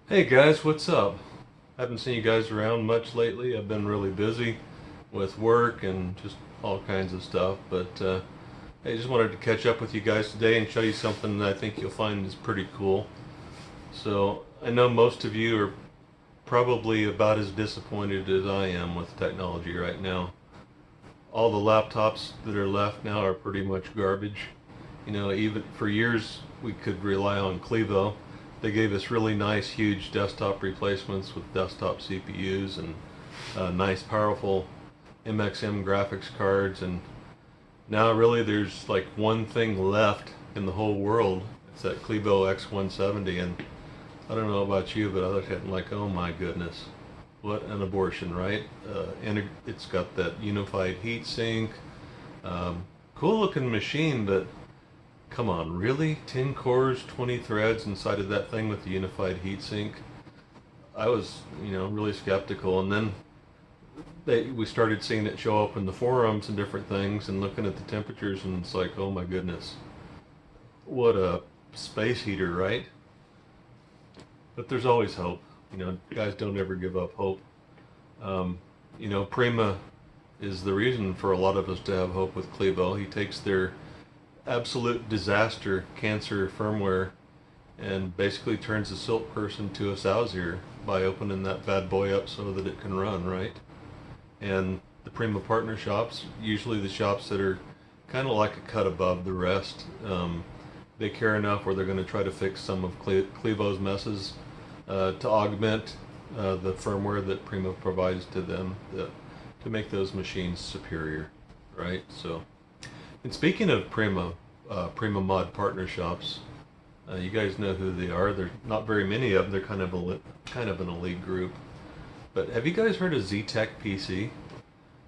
Hey guys, what's up? Haven't seen you guys around much lately. I've been really busy with work and just all kinds of stuff, but I just wanted to catch up with you guys today and show you something that I think you'll find is pretty cool. So, I know most of you are probably about as disappointed as I am with technology right now. All the laptops that are left now are pretty much garbage. You know, even for years we could rely on Clevo. They gave us really nice, huge desktop replacements with desktop CPUs and nice, powerful MXM graphics cards. And now, really, there's like one thing left in the whole world. It's that Clevo X170. And I don't know about you, but I looked at it and like, oh my goodness, what an abortion, right? And it's got that unified heat sink. Cool looking machine, but come on, really? 10 cores, 20 threads inside of that thing with the unified heatsink? I was, really skeptical. And then we started seeing it show up in the forums and different things and looking at the temperatures, and it's like, oh my goodness, what a space heater, right? But there's always hope. Guys don't ever give up hope. Prima is the reason for a lot of us to have hope with Clevo. He takes their absolute disaster cancer firmware and basically turns a silk person to a sow's ear by opening that bad boy up so that it can run, right? And the Prima partner shops, usually the shops that are kind of like a cut above the rest, they care enough where they're going to try to fix some of Clevo's messes to augment the firmware that Prima provides to them to make those machines superior, right? So, and speaking of Prima Mod partner shops, you guys know who they are. There's not very many of them. They're kind of an elite group. But have you guys heard of zTecpc?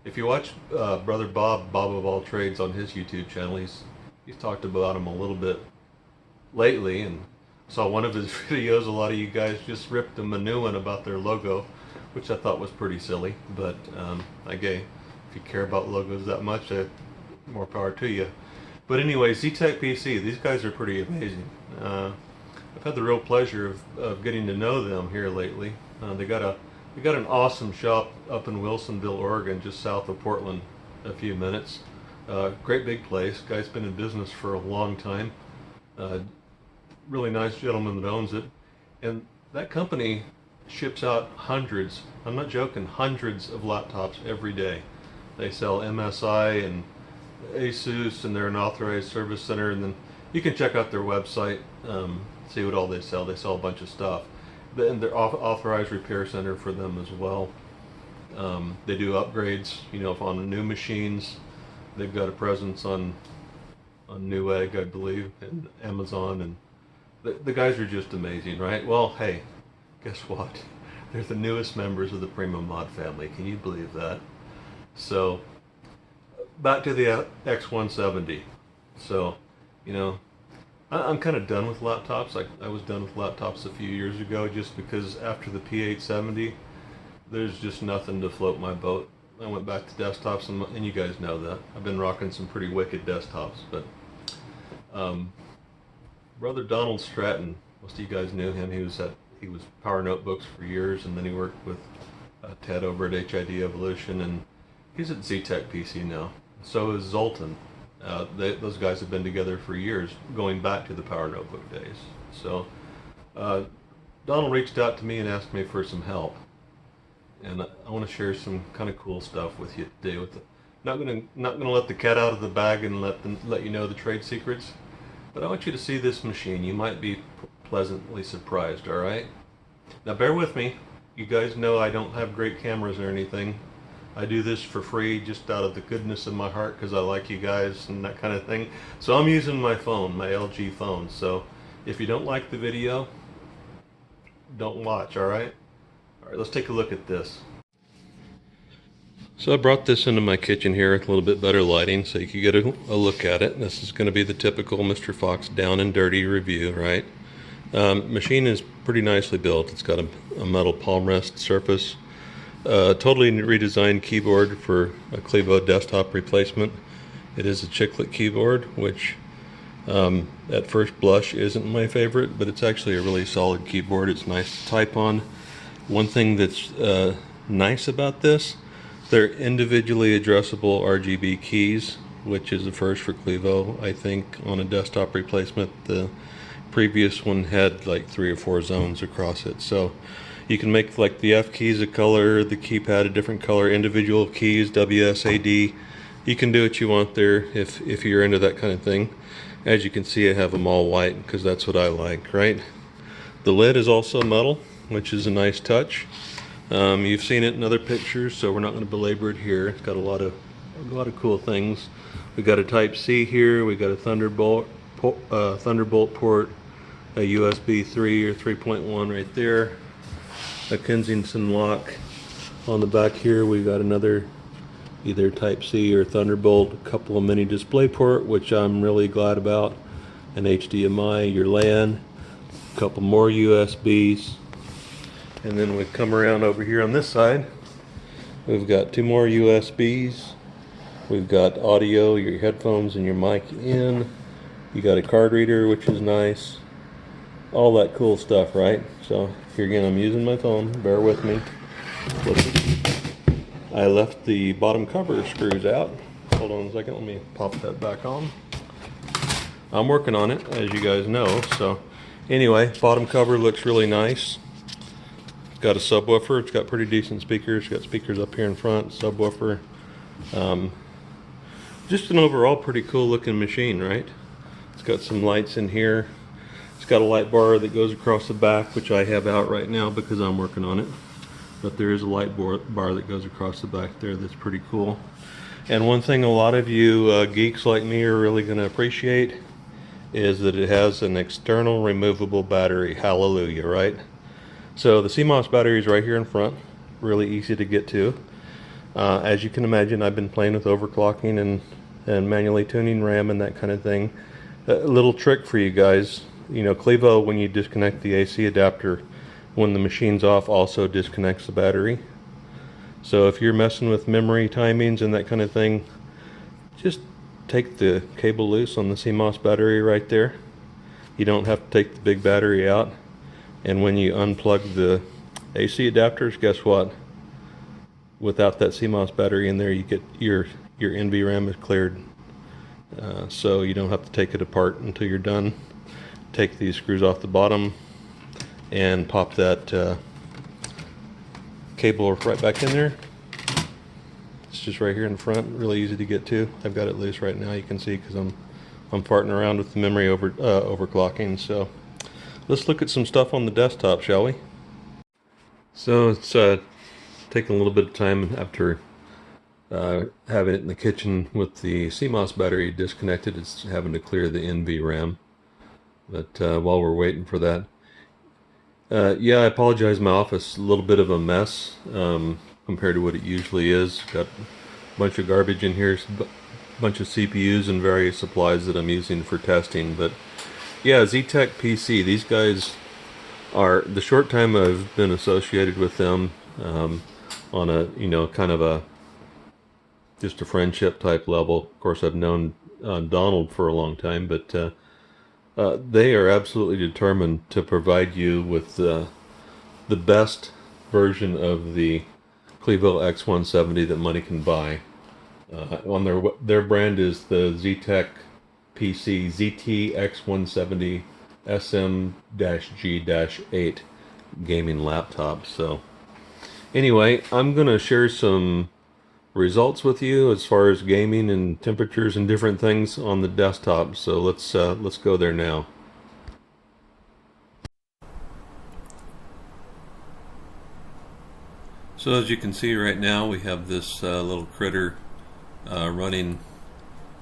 If you watch Brother Bob of All Trades on his YouTube channel, he's talked about him a little bit lately, and saw one of his videos. A lot of you guys just ripped him a new one about their logo, which I thought was pretty silly. But if you care about logos that much, more power to you. But anyway, zTecpc, these guys are pretty amazing. I've had the real pleasure of getting to know them here lately. They got an awesome shop up in Wilsonville, Oregon, just south of Portland, a few minutes. Great big place. Guy's been in business for a long time. Really nice gentleman that owns it. And that company ships out hundreds, I'm not joking, hundreds of laptops every day. They sell MSI and Asus, and they're an authorized service center. And then you can check out their website, see what all they sell. They sell a bunch of stuff. And they're authorized repair center for them as well. They do upgrades, on new machines. They've got a presence on Newegg, I believe, and Amazon, and the guys are just amazing, right? Well, hey, guess what? They're the newest members of the Prima Mod family. Can you believe that? So, back to the X170. So, I'm kind of done with laptops. I was done with laptops a few years ago just because after the P870, there's just nothing to float my boat. I went back to desktops, and you guys know that. I've been rocking some pretty wicked desktops, but Brother Donald Stratton, most of you guys knew him. He was Power Notebooks for years, and then he worked with Ted over at HID Evolution, and he's at zTecpc now. So is Zoltan. Those guys have been together for years, going back to the Power Notebook days. So Donald reached out to me and asked me for some help, and I want to share some kind of cool stuff with you today. Not gonna let the cat out of the bag and let you know the trade secrets, but I want you to see this machine. You might be pleasantly surprised. All right. Now bear with me. You guys know I don't have great cameras or anything. I do this for free just out of the goodness of my heart because I like you guys and that kind of thing. So I'm using my phone, my LG phone. So if you don't like the video, don't watch, all right? All right, let's take a look at this. So I brought this into my kitchen here with a little bit better lighting so you can get a look at it. This is going to be the typical Mr. Fox down and dirty review, right? Machine is pretty nicely built. It's got a metal palm rest surface. Totally redesigned keyboard for a Clevo desktop replacement. It is a chiclet keyboard, which At first blush isn't my favorite, but it's actually a really solid keyboard. It's nice to type on. One thing that's nice about this, they're individually addressable RGB keys, which is the first for Clevo, I think, on a desktop replacement. The previous one had like 3 or 4 zones across it, so you can make like the F keys a color, the keypad a different color, individual keys, WSAD. You can do what you want there if you're into that kind of thing. As you can see, I have them all white because that's what I like, right? The lid is also metal, which is a nice touch. You've seen it in other pictures, so we're not going to belabor it here. It's got a lot of cool things. We got a Type C here. We got a Thunderbolt port, a USB 3 or 3.1 right there, a Kensington lock. On the back here, we got another either Type C or Thunderbolt, a couple of mini DisplayPort, which I'm really glad about, an HDMI, your LAN, a couple more USBs, and then we come around over here on this side. We've got 2 more USBs. We've got audio, your headphones and your mic in. You got a card reader, which is nice. All that cool stuff, right? So here again, I'm using my phone. Bear with me. I left the bottom cover screws out. Hold on a second, let me pop that back on. I'm working on it, as you guys know. So anyway, bottom cover looks really nice. It's got a subwoofer. It's got pretty decent speakers. It's got speakers up here in front, subwoofer. Just an overall pretty cool looking machine, right? It's got some lights in here. It's got a light bar that goes across the back, which I have out right now because I'm working on it. But there is a light bar that goes across the back there that's pretty cool. And one thing a lot of you geeks like me are really going to appreciate is that it has an external removable battery. Hallelujah, right? So the CMOS battery is right here in front, really easy to get to. As you can imagine, I've been playing with overclocking and manually tuning RAM and that kind of thing. A little trick for you guys, you know, Clevo, when you disconnect the AC adapter, when the machine's off, also disconnects the battery. So if you're messing with memory timings and that kind of thing, just take the cable loose on the CMOS battery right there. You don't have to take the big battery out. And when you unplug the AC adapters, guess what? Without that CMOS battery in there, you get your NVRAM is cleared. So you don't have to take it apart until you're done. Take these screws off the bottom and pop that cable right back in there. It's just right here in front, really easy to get to. I've got it loose right now, you can see, because I'm farting around with the memory overclocking. So let's look at some stuff on the desktop, shall we? So it's taking a little bit of time after having it in the kitchen with the CMOS battery disconnected. It's having to clear the NVRAM. But while we're waiting for that, yeah, I apologize. My office is a little bit of a mess compared to what it usually is. Got a bunch of garbage in here, a bunch of CPUs and various supplies that I'm using for testing. But yeah, zTecpc, these guys are, the short time I've been associated with them on a, you know, kind of a just a friendship type level. Of course, I've known Donald for a long time, but they are absolutely determined to provide you with the best version of the Clevo X170 that money can buy. On their brand is the zTecpc zT-X170SM-G-8 gaming laptop. So anyway, I'm gonna share some results with you as far as gaming and temperatures and different things on the desktop. So let's go there now. So as you can see right now, we have this little critter running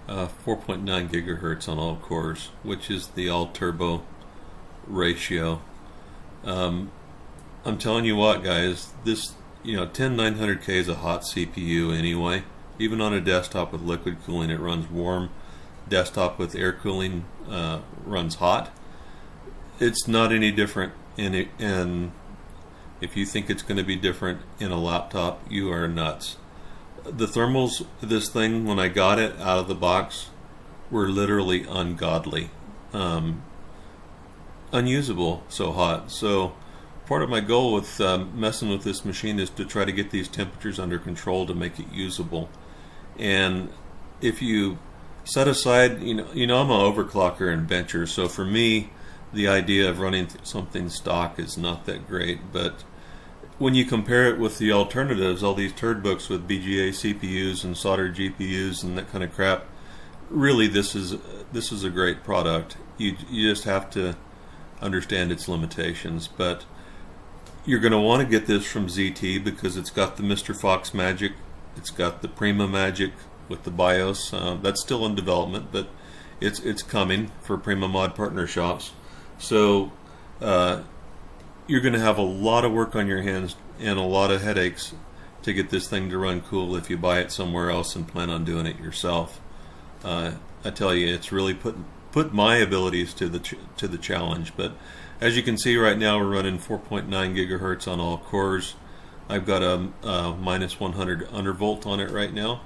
4.9 gigahertz on all cores, which is the all turbo ratio. I'm telling you what, guys, this, you know, 10900K is a hot CPU anyway. Even on a desktop with liquid cooling, it runs warm. Desktop with air cooling runs hot. It's not any different and if you think it's going to be different in a laptop, you are nuts. The thermals, this thing, when I got it out of the box, were literally ungodly, unusable, so hot. So part of my goal with messing with this machine is to try to get these temperatures under control to make it usable. And if you set aside, I'm an overclocker and bencher, so for me the idea of running something stock is not that great. But when you compare it with the alternatives, all these turd books with BGA CPUs and soldered GPUs and that kind of crap, really this is a great product. You just have to understand its limitations. But you're going to want to get this from ZT because it's got the Mr. Fox magic, it's got the Prima magic with the BIOS. That's still in development, but it's coming for Prima Mod partner shops. So you're going to have a lot of work on your hands and a lot of headaches to get this thing to run cool if you buy it somewhere else and plan on doing it yourself. I tell you, it's really put my abilities to the challenge. But as you can see right now, we're running 4.9 gigahertz on all cores. I've got a minus 100 undervolt on it right now.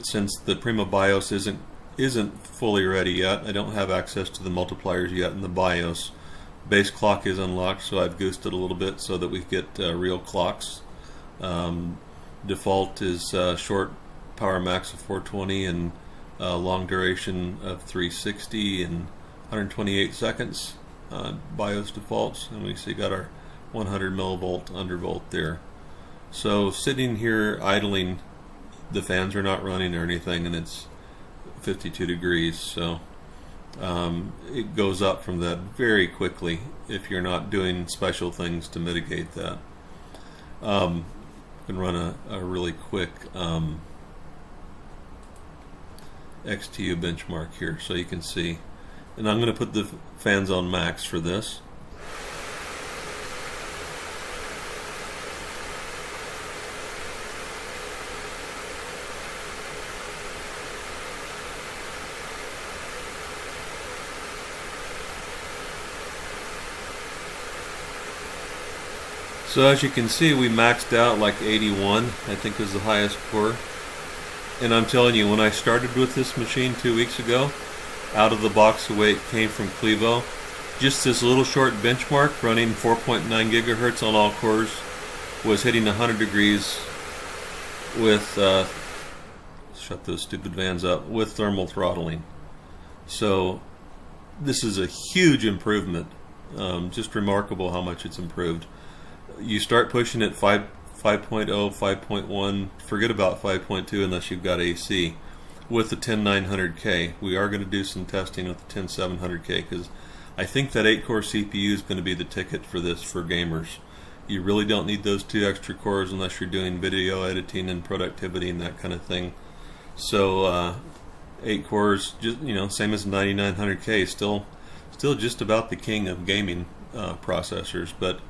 Since the Prima BIOS isn't fully ready yet, I don't have access to the multipliers yet in the BIOS. Base clock is unlocked, so I've goosed it a little bit so that we get real clocks. Default is short power max of 420 and long duration of 360 and 128 seconds. BIOS defaults, and we see got our 100 millivolt undervolt there. So sitting here idling, the fans are not running or anything, and it's 52 degrees, so it goes up from that very quickly if you're not doing special things to mitigate that. You can run a really quick XTU benchmark here so you can see. And I'm going to put the fans on max for this. So as you can see, we maxed out like 81, I think is the highest core. And I'm telling you, when I started with this machine 2 weeks ago, out of the box the way it came from Clevo, just this little short benchmark running 4.9 gigahertz on all cores was hitting 100 degrees with, shut those stupid vans up, with thermal throttling. So this is a huge improvement. Just remarkable how much it's improved. You start pushing it 5.0, 5.1, forget about 5.2 unless you've got AC. With the 10900K, we are going to do some testing with the 10700K because I think that 8-core CPU is going to be the ticket for this for gamers. You really don't need those 2 extra cores unless you're doing video editing and productivity and that kind of thing. So 8 cores, just same as 9900K, still just about the king of gaming processors, but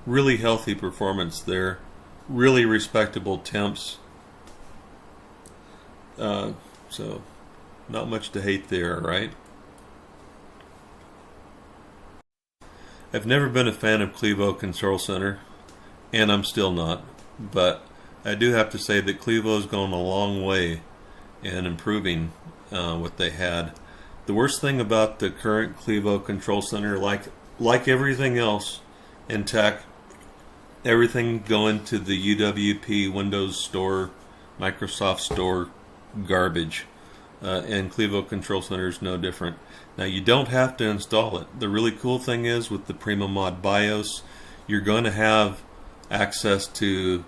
really healthy performance there, really respectable temps. So not much to hate there, right? I've never been a fan of Clevo Control Center, and I'm still not, but I do have to say that Clevo's gone a long way in improving what they had. The worst thing about the current Clevo Control Center, like everything else in tech, everything going to the UWP, Windows Store, Microsoft Store garbage, and Clevo Control Center is no different. Now you don't have to install it. The really cool thing is with the Prima Mod BIOS, you're going to have access to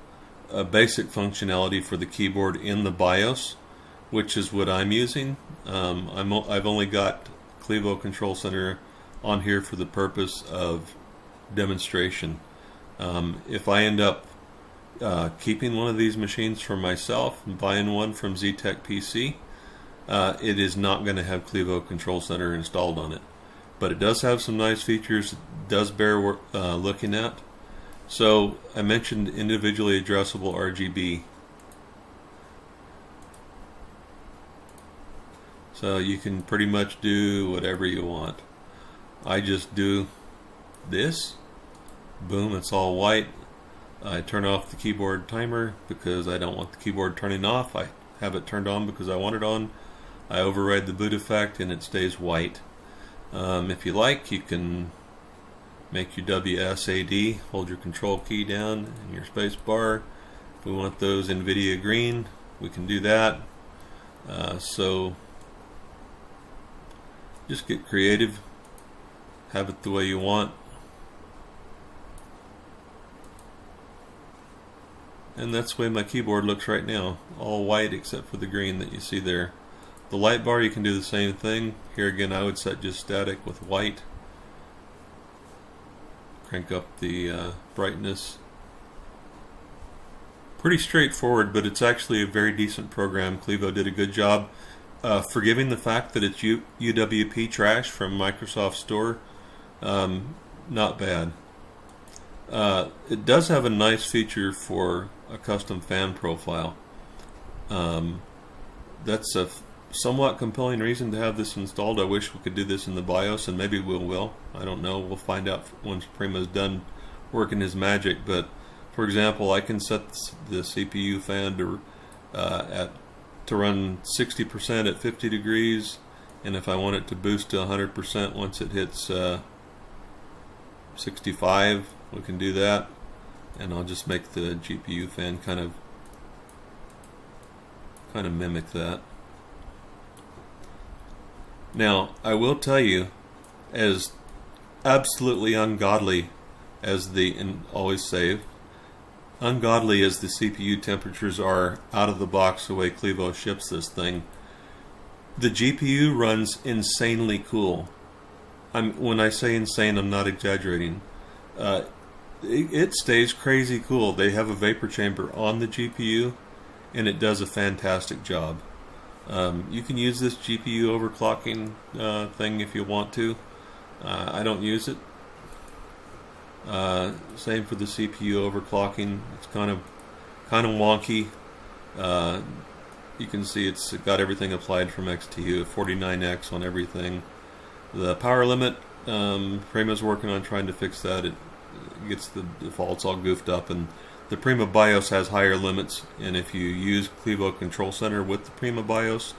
a basic functionality for the keyboard in the BIOS, which is what I'm using. I've only got Clevo Control Center on here for the purpose of demonstration. If I end up keeping one of these machines for myself and buying one from zTecpc, it is not going to have Clevo Control Center installed on it. But it does have some nice features, it does bear looking at. So I mentioned individually addressable RGB. So you can pretty much do whatever you want. I just do this. Boom, it's all white. I turn off the keyboard timer because I don't want the keyboard turning off. I have it turned on because I want it on. I override the boot effect and it stays white. If you like, you can make your WSAD, hold your control key down and your space bar. If we want those NVIDIA green, we can do that. So just get creative, have it the way you want. And that's the way my keyboard looks right now, all white except for the green that you see there. The light bar, you can do the same thing. Here again, I would set just static with white. Crank up the brightness. Pretty straightforward, but it's actually a very decent program. Clevo did a good job forgiving the fact that it's UWP trash from Microsoft Store. Not bad. It does have a nice feature for a custom fan profile. That's a somewhat compelling reason to have this installed. I wish we could do this in the BIOS, and maybe we will. I don't know. We'll find out once Prima's done working his magic. But for example, I can set the CPU fan to run 60% at 50 degrees, and if I want it to boost to 100% once it hits 65, we can do that. And I'll just make the GPU fan kind of mimic that. Now, I will tell you, as absolutely ungodly as and always save, ungodly as the CPU temperatures are out of the box the way Clevo ships this thing, the GPU runs insanely cool. When I say insane, I'm not exaggerating. It stays crazy cool. They have a vapor chamber on the GPU, and it does a fantastic job. You can use this GPU overclocking thing if you want to. I don't use it. Same for the CPU overclocking. It's kind of wonky. You can see it's got everything applied from XTU, 49x on everything. The power limit, Prima's working on trying to fix that. It gets the defaults all goofed up, and the Prima BIOS has higher limits, and if you use Clevo Control Center with the Prima BIOS,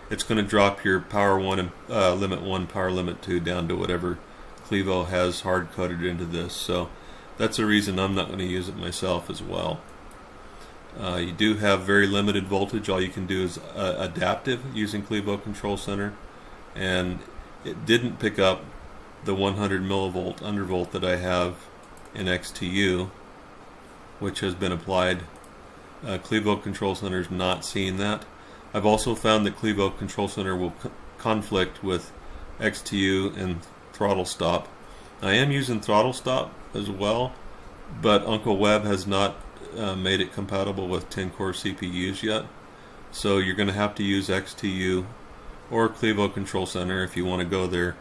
it's going to drop your power 1 and limit 1, power limit 2 down to whatever Clevo has hard-coded into this. So that's a reason I'm not going to use it myself as well. You do have very limited voltage. All you can do is adaptive using Clevo Control Center, and it didn't pick up the 100 millivolt undervolt that I have in XTU, which has been applied. Clevo Control Center is not seeing that. I've also found that Clevo Control Center will conflict with XTU and throttle stop. I am using throttle stop as well, but Uncle Webb has not made it compatible with 10-core CPUs yet. So you're going to have to use XTU or Clevo Control Center if you want to go there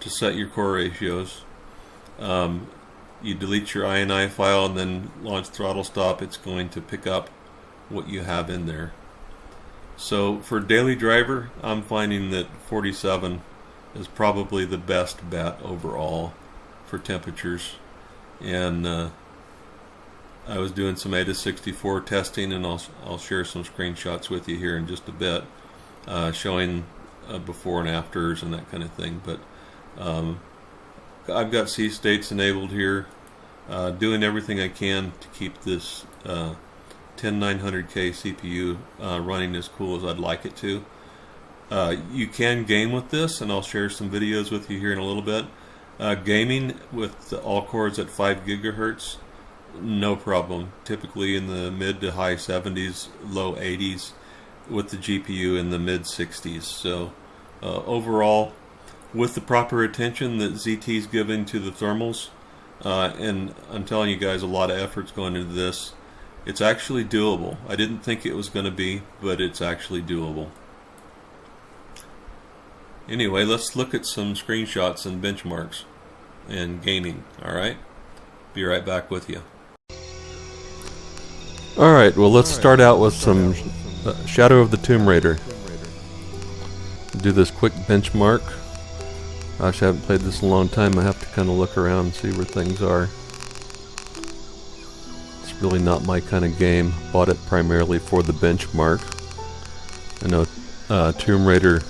to set your core ratios. You delete your INI file and then launch throttle stop. It's going to pick up what you have in there. So for daily driver, I'm finding that 47 is probably the best bet overall for temperatures. And I was doing some AIDA64 testing, and I'll share some screenshots with you here in just a bit, showing before and afters and that kind of thing. But I've got C states enabled here, doing everything I can to keep this 10900K CPU running as cool as I'd like it to. You can game with this, and I'll share some videos with you here in a little bit. Gaming with all cores at 5 gigahertz, no problem. Typically in the mid to high 70s, low 80s, with the GPU in the mid 60s. So overall, with the proper attention that ZT's giving to the thermals, and I'm telling you guys, a lot of effort's going into this. It's actually doable. I didn't think it was going to be, but it's actually doable. Anyway, let's look at some screenshots and benchmarks and gaming. Alright? Be right back with you. Alright, well, let's start out with some Shadow of the Tomb Raider. Do this quick benchmark. Gosh, I haven't played this in a long time. I have to kind of look around and see where things are. It's really not my kind of game. Bought it primarily for the benchmark. I know Tomb Raider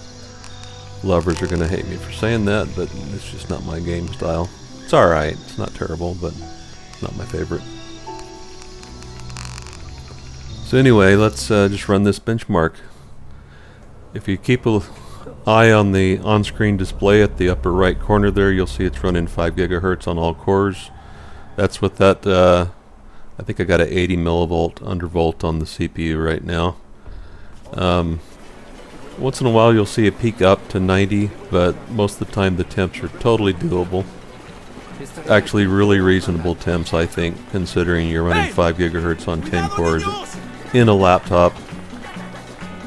lovers are going to hate me for saying that, but it's just not my game style. It's alright, it's not terrible, but it's not my favorite. So anyway, let's just run this benchmark. If you keep an eye on the on-screen display at the upper right corner there, you'll see it's running 5 gigahertz on all cores. That's with that, I think I got an 80 millivolt undervolt on the CPU right now. Once in a while you'll see a peak up to 90, but most of the time the temps are totally doable. Actually really reasonable temps, I think, considering you're running 5 gigahertz on 10 cores in a laptop.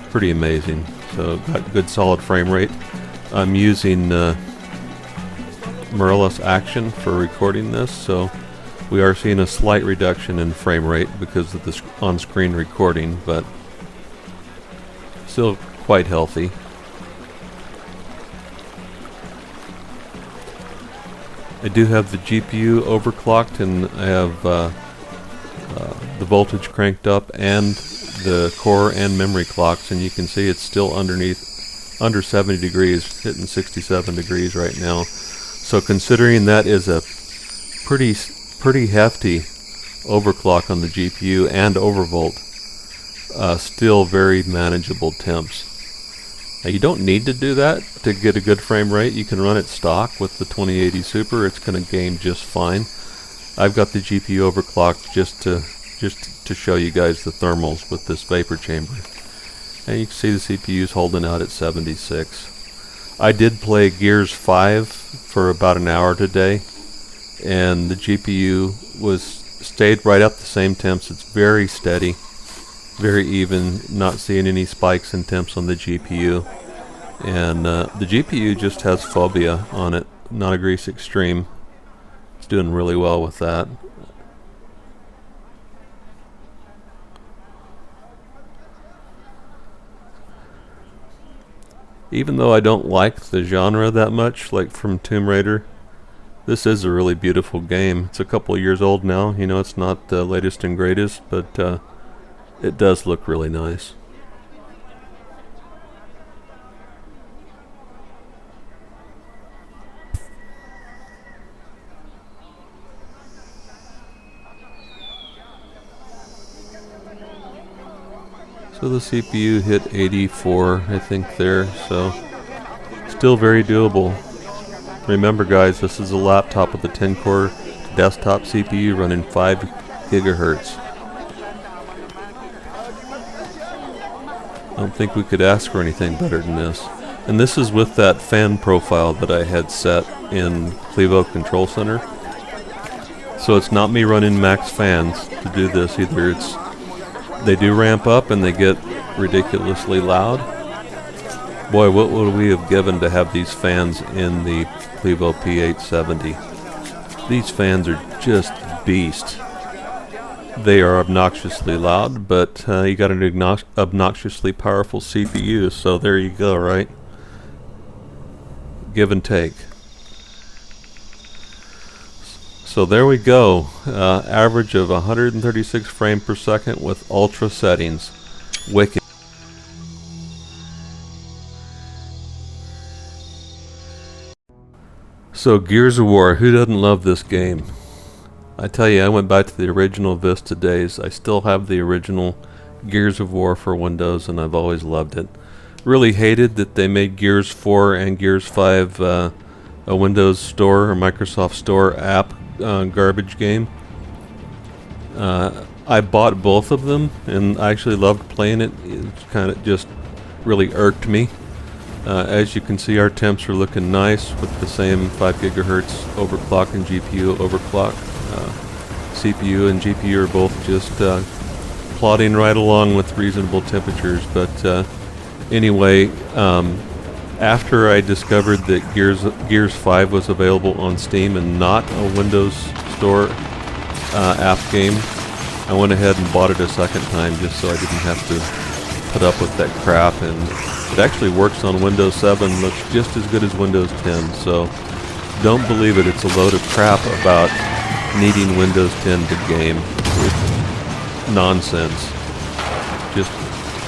Pretty amazing. So got good solid frame rate. I'm using mirrorless action for recording this, so we are seeing a slight reduction in frame rate because of the on-screen recording, but still quite healthy. I do have the GPU overclocked, and I have the voltage cranked up and the core and memory clocks, and you can see it's still under 70 degrees, hitting 67 degrees right now. So considering that is a pretty hefty overclock on the GPU and overvolt, still very manageable temps. Now you don't need to do that to get a good frame rate. You can run it stock with the 2080 Super. It's going to game just fine. I've got the GPU overclocked just to show you guys the thermals with this vapor chamber. And you can see the CPU's holding out at 76. I did play Gears 5 for about an hour today, and the GPU stayed right up the same temps. It's very steady, very even, not seeing any spikes in temps on the GPU. And the GPU just has phobia on it, not a grease extreme. It's doing really well with that. Even though I don't like the genre that much, like from Tomb Raider, this is a really beautiful game. It's a couple of years old now. You know, it's not the latest and greatest, but it does look really nice. So the CPU hit 84, I think there, so still very doable. Remember guys, this is a laptop with a 10-core desktop CPU running 5 gigahertz. I don't think we could ask for anything better than this. And this is with that fan profile that I had set in Clevo Control Center. So it's not me running max fans to do this either. They do ramp up and they get ridiculously loud. Boy, what would we have given to have these fans in the Clevo P870? These fans are just beast. They are obnoxiously loud, but you got an obnoxiously powerful CPU, so there you go, right? Give and take. So there we go, average of 136 frames per second with ultra settings. Wicked. So Gears of War, who doesn't love this game? I tell you, I went back to the original Vista days. I still have the original Gears of War for Windows, and I've always loved it. Really hated that they made Gears 4 and Gears 5 a Windows Store or Microsoft Store app garbage game. I bought both of them and I actually loved playing it. It kind of just really irked me. As you can see, our temps are looking nice with the same 5 gigahertz overclock and GPU overclock. CPU and GPU are both just plodding right along with reasonable temperatures. But anyway, after I discovered that Gears 5 was available on Steam and not a Windows Store app game, I went ahead and bought it a second time just so I didn't have to put up with that crap. And it actually works on Windows 7, looks just as good as Windows 10, so don't believe it. It's a load of crap about needing Windows 10 to game. It's nonsense. Just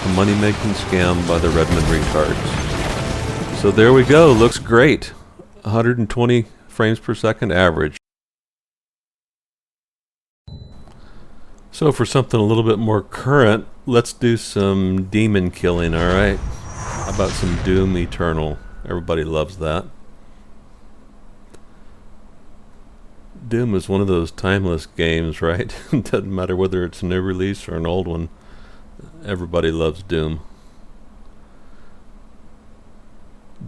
a money-making scam by the Redmond retards. So there we go. Looks great. 120 frames per second average. So for something a little bit more current, let's do some demon killing, alright? How about some Doom Eternal? Everybody loves that. Doom is one of those timeless games, right? It doesn't matter whether it's a new release or an old one. Everybody loves Doom.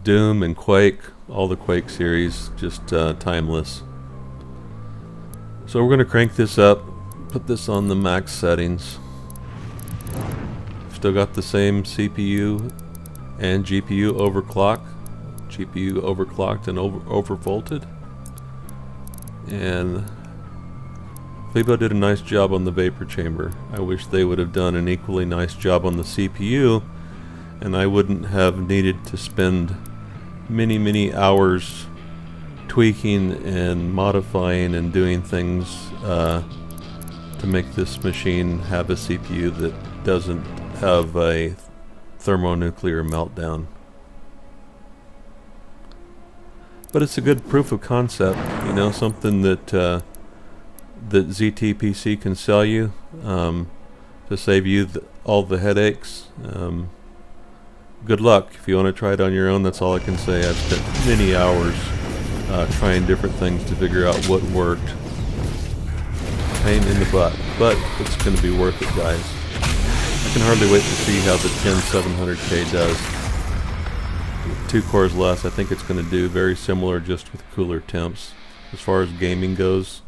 Doom and Quake, all the Quake series, just timeless. So we're going to crank this up, put this on the max settings. Still got the same CPU and GPU overclock. GPU overclocked and overvolted. And Clevo did a nice job on the vapor chamber. I wish they would have done an equally nice job on the CPU, and I wouldn't have needed to spend many hours tweaking and modifying and doing things to make this machine have a CPU that doesn't have a thermonuclear meltdown. But it's a good proof of concept, you know, something that that zTecpc can sell you to save you all the headaches. Good luck. If you want to try it on your own, that's all I can say. I've spent many hours trying different things to figure out what worked. Pain in the butt, but it's going to be worth it, guys. I can hardly wait to see how the 10700K does. 2 cores less, I think it's going to do very similar, just with cooler temps. As far as gaming goes,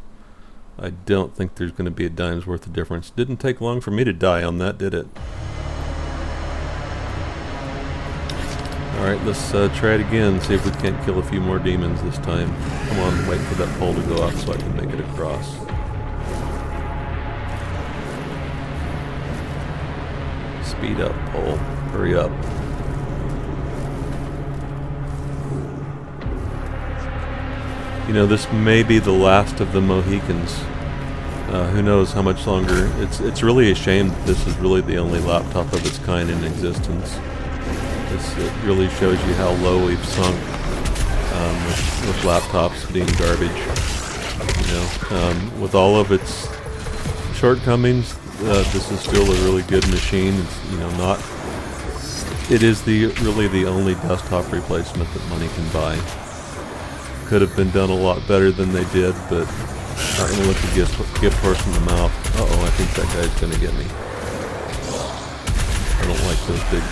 I don't think there's going to be a dime's worth of difference. Didn't take long for me to die on that, did it? Alright, let's try it again, see if we can't kill a few more demons this time. Come on, wait for that pole to go up so I can make it across. Speed up, pole. Hurry up. You know, this may be the last of the Mohicans. Who knows how much longer. It's really a shame that this is really the only laptop of its kind in existence. It really shows you how low we've sunk with laptops being garbage. You know, with all of its shortcomings, this is still a really good machine. It's, you know, it is really the only desktop replacement that money can buy. Could have been done a lot better than they did, but not going to look a gift horse in the mouth. Uh-oh, I think that guy's going to get me. I don't like those big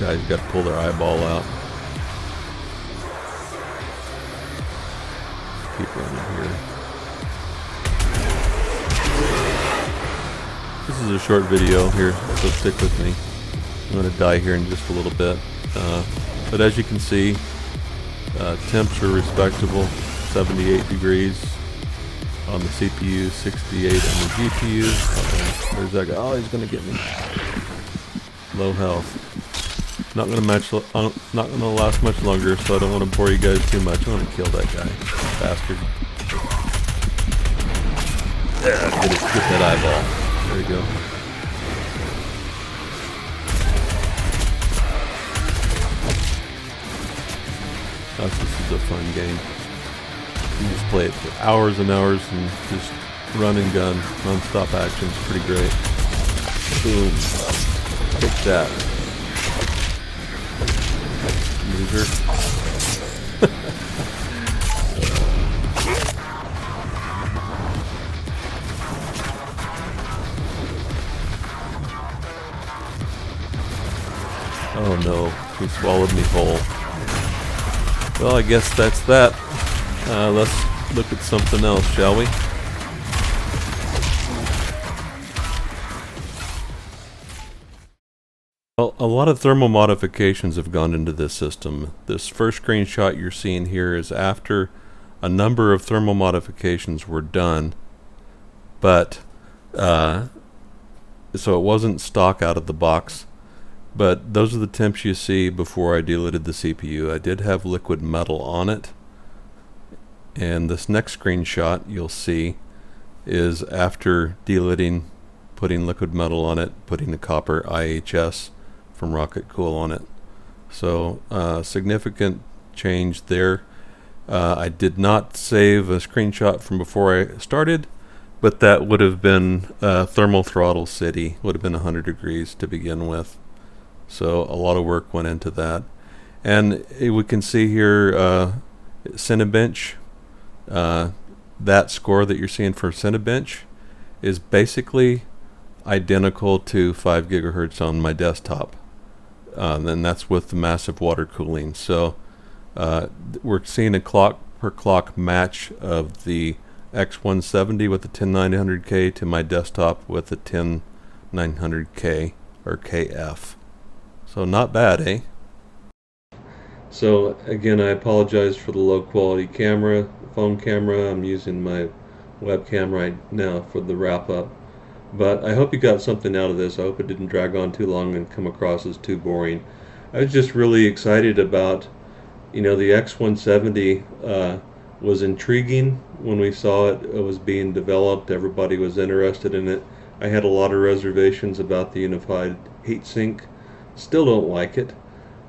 guys got to pull their eyeball out. Keep running here. This is a short video here, so stick with me. I'm going to die here in just a little bit. But as you can see, temps are respectable, 78 degrees on the CPU, 68 on the GPU. Uh-oh, there's that guy. Oh, he's going to get me. Low health. Not going to last much longer, so I don't want to bore you guys too much. I want to kill that guy, bastard. There, get that eyeball. There you go. This is a fun game. You can just play it for hours and hours and just run and gun, non-stop action. It's pretty great. Boom. Take that. Loser. Oh no, he swallowed me whole. Well, I guess that's that. Let's look at something else, shall we? Well, a lot of thermal modifications have gone into this system. This first screenshot you're seeing here is after a number of thermal modifications were done, but so it wasn't stock out of the box. But those are the temps you see before I deleted the CPU. I did have liquid metal on it. And this next screenshot you'll see is after deleting, putting liquid metal on it, putting the copper IHS from Rocket Cool on it. So significant change there. I did not save a screenshot from before I started, but that would have been thermal throttle city, would have been 100 degrees to begin with. So a lot of work went into that. And we can see here Cinebench. That score that you're seeing for Cinebench is basically identical to 5 gigahertz on my desktop. And that's with the massive water cooling. So we're seeing a clock per clock match of the X170 with the 10900K to my desktop with the 10900K or KF. So not bad, eh? So again, I apologize for the low quality camera, phone camera. I'm using my webcam right now for the wrap up. But I hope you got something out of this. I hope it didn't drag on too long and come across as too boring. I was just really excited about, the X170 was intriguing when we saw it. It was being developed. Everybody was interested in it. I had a lot of reservations about the unified heatsink. Still don't like it,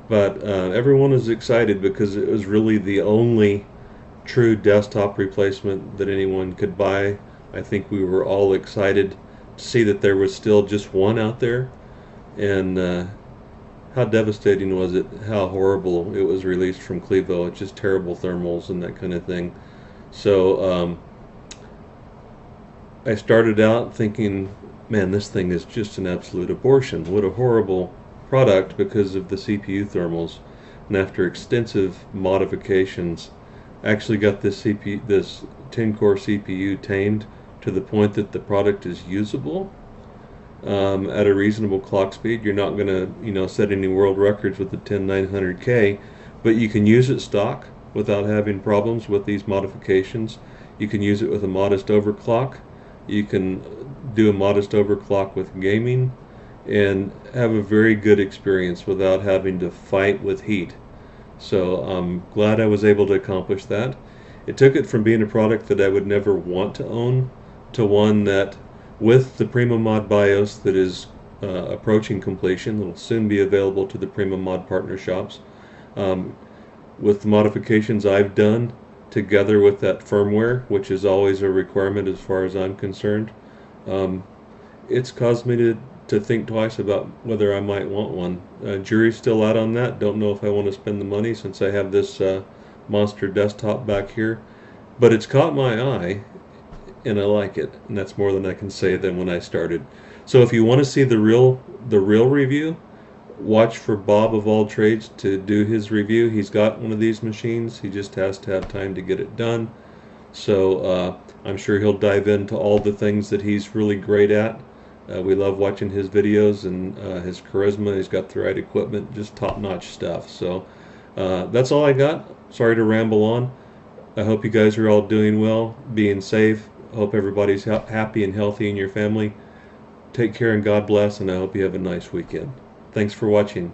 but everyone was excited because it was really the only true desktop replacement that anyone could buy. I think we were all excited to see that there was still just one out there, and how devastating was it, how horrible it was released from Clevo. It's just terrible thermals and that kind of thing. So I started out thinking, man, this thing is just an absolute abortion. What a horrible product because of the CPU thermals. And after extensive modifications, I actually got this 10-core CPU tamed to the point that the product is usable at a reasonable clock speed. You're not going to, set any world records with the 10900K, but you can use it stock without having problems with these modifications. You can use it with a modest overclock. You can do a modest overclock with gaming and have a very good experience without having to fight with heat. So I'm glad I was able to accomplish that. It took it from being a product that I would never want to own to one that, with the PrimaMod BIOS that is approaching completion, that will soon be available to the PrimaMod partner shops, with the modifications I've done together with that firmware, which is always a requirement as far as I'm concerned, it's caused me to think twice about whether I might want one. Jury's still out on that. Don't know if I want to spend the money since I have this monster desktop back here, but it's caught my eye and I like it, and that's more than I can say than when I started. So if you want to see the real review, watch for Bob of All Trades to do his review. He's got one of these machines. He just has to have time to get it done. So I'm sure he'll dive into all the things that he's really great at. We love watching his videos and his charisma. He's got the right equipment, just top-notch stuff. So that's all I got. Sorry to ramble on. I hope you guys are all doing well, being safe. I hope everybody's happy and healthy in your family. Take care and God bless, and I hope you have a nice weekend. Thanks for watching.